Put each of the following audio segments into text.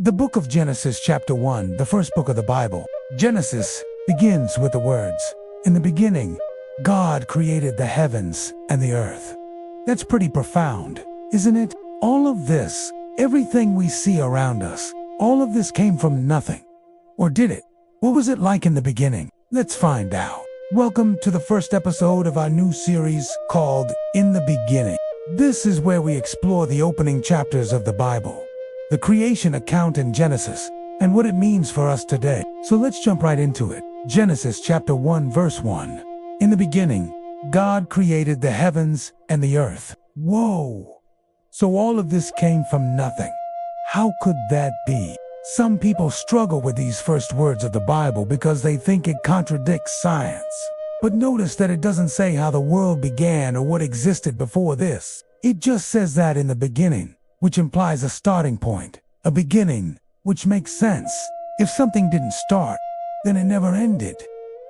The book of Genesis chapter 1, the first book of the Bible. Genesis begins with the words, "In the beginning, God created the heavens and the earth." That's pretty profound, isn't it? All of this, everything we see around us, all of this came from nothing. Or did it? What was it like in the beginning? Let's find out. Welcome to the first episode of our new series called In the Beginning. This is where we explore the opening chapters of the Bible, the creation account in Genesis, and what it means for us today. So let's jump right into it. Genesis chapter 1 verse 1. In the beginning, God created the heavens and the earth. Whoa! So all of this came from nothing. How could that be? Some people struggle with these first words of the Bible because they think it contradicts science. But notice that it doesn't say how the world began or what existed before this. It just says that in the beginning, which implies a starting point, a beginning, which makes sense. If something didn't start, then it never ended.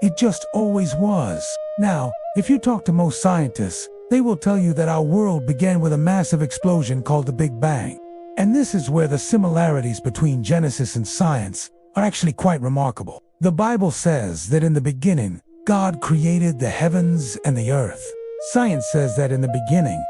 It just always was. Now, if you talk to most scientists, they will tell you that our world began with a massive explosion called the Big Bang. And this is where the similarities between Genesis and science are actually quite remarkable. The Bible says that in the beginning, God created the heavens and the earth. Science says that in the beginning,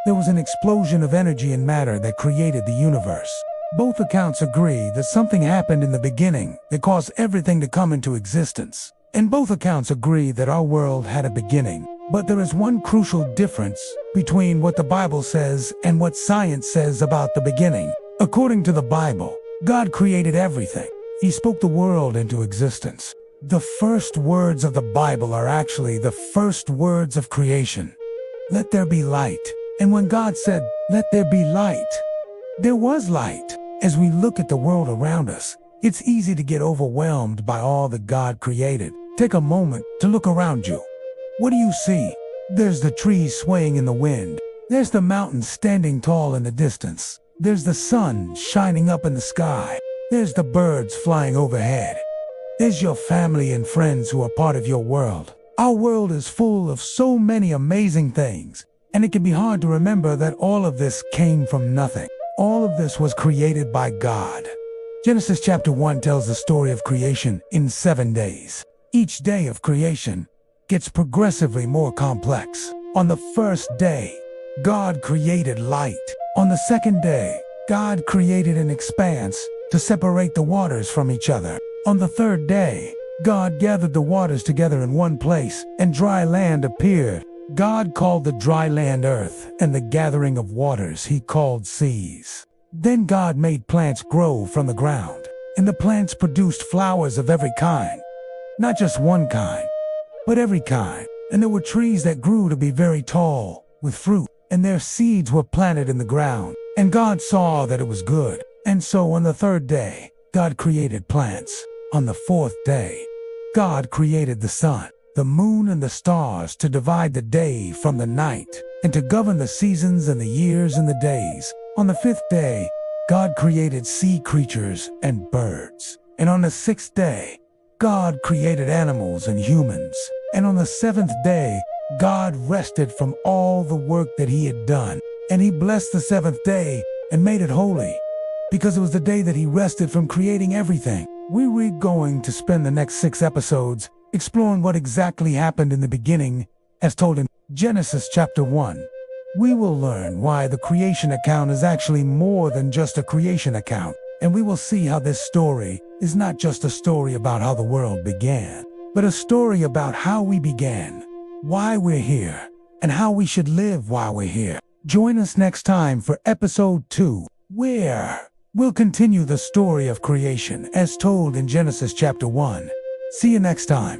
there was an explosion of energy and matter that created the universe. Both accounts agree that something happened in the beginning that caused everything to come into existence. And both accounts agree that our world had a beginning. But there is one crucial difference between what the Bible says and what science says about the beginning. According to the Bible, God created everything. He spoke the world into existence. The first words of the Bible are actually the first words of creation. Let there be light. And when God said, "Let there be light," there was light. As we look at the world around us, it's easy to get overwhelmed by all that God created. Take a moment to look around you. What do you see? There's the trees swaying in the wind. There's the mountains standing tall in the distance. There's the sun shining up in the sky. There's the birds flying overhead. There's your family and friends who are part of your world. Our world is full of so many amazing things, and it can be hard to remember that all of this came from nothing. All of this was created by God. Genesis chapter 1 tells the story of creation in 7 days. Each day of creation gets progressively more complex. On the first day, God created light. On the second day, God created an expanse to separate the waters from each other. On the third day, God gathered the waters together in one place, and dry land appeared. God called the dry land earth, and the gathering of waters he called seas. Then God made plants grow from the ground, and the plants produced flowers of every kind. Not just one kind, but every kind. And there were trees that grew to be very tall, with fruit, and their seeds were planted in the ground. And God saw that it was good. And so on the third day, God created plants. On the fourth day, God created the sun, the moon, and the stars to divide the day from the night, and to govern the seasons and the years and the days. On the fifth day, God created sea creatures and birds. And on the sixth day, God created animals and humans. And on the seventh day, God rested from all the work that he had done. And he blessed the seventh day and made it holy, because it was the day that he rested from creating everything. We're going to spend the next 6 episodes exploring what exactly happened in the beginning, as told in Genesis chapter 1. We will learn why the creation account is actually more than just a creation account. And we will see how this story is not just a story about how the world began, but a story about how we began, why we're here, and how we should live while we're here. Join us next time for episode 2, where we'll continue the story of creation as told in Genesis chapter 1. See you next time.